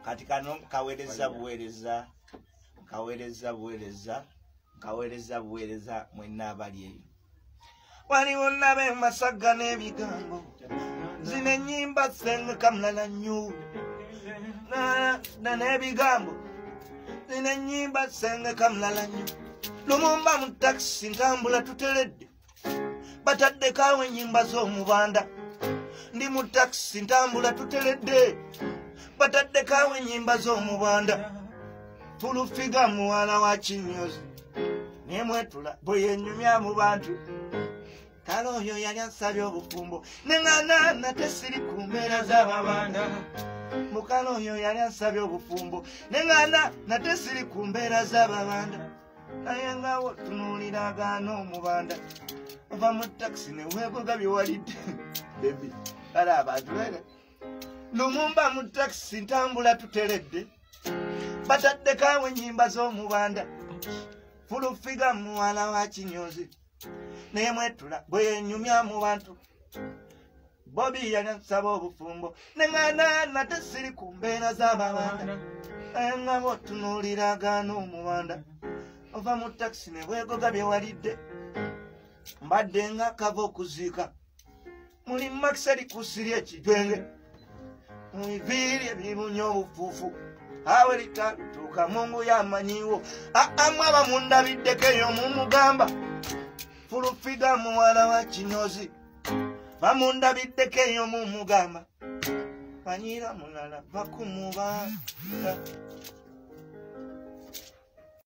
kati kano kawereza buwereza mwenna abali eyo. Waliwo nabe masaga n'ebigambo zino ennyimba sengeka mulala nnyo n'ebigambo zino ennyimba sengeka mulala nnyo. Lumumba mu takisi ntambula tuteredde bataddeko awo ennyimba z'omubanda. Ndi mu takisi ntambula tuteredde bataddeko awo ennyimba z'omubanda. Fullfigure muwala wa Kinyozi nemwetula bwe yenyumya mu bantu. Kale oyo yali ansabye obufumbo nengana nate siri ku mbeera z'ababanda. Mukale oyo yali ansabye obufumbo nengana nate siri ku mbeera z'ababanda. Naye nga wotunuulira agaana omubanda ova mu takisi ne weegoga bye walidde. Bebi kale abantu bere Lumumba mu takisi ntambula tuteredde bataddeko awo ennyimba z'omubanda. Fullfigure muwala wa Kinyozi nemwetula bwe yenyumya mu bantu. Bobi yali ansaba obufumbo nengana nate siri ku mbeera z'ababanda. Naye nga wotunuulira agaana omubanda ova mu takisi ne weegoga bye walidde. Mbadde nga kava okuziika muli makiseri kusiri ekijwenge mubiviiri ebibunya obufuufu awe litatuuka Mungu yamanyiwo. Amwaba mundabiddeko eyo mumugamba Fullfigure muwala wa Kinyozi bamundabiddeko eyo mumugamba banyira mulala bakumubanda.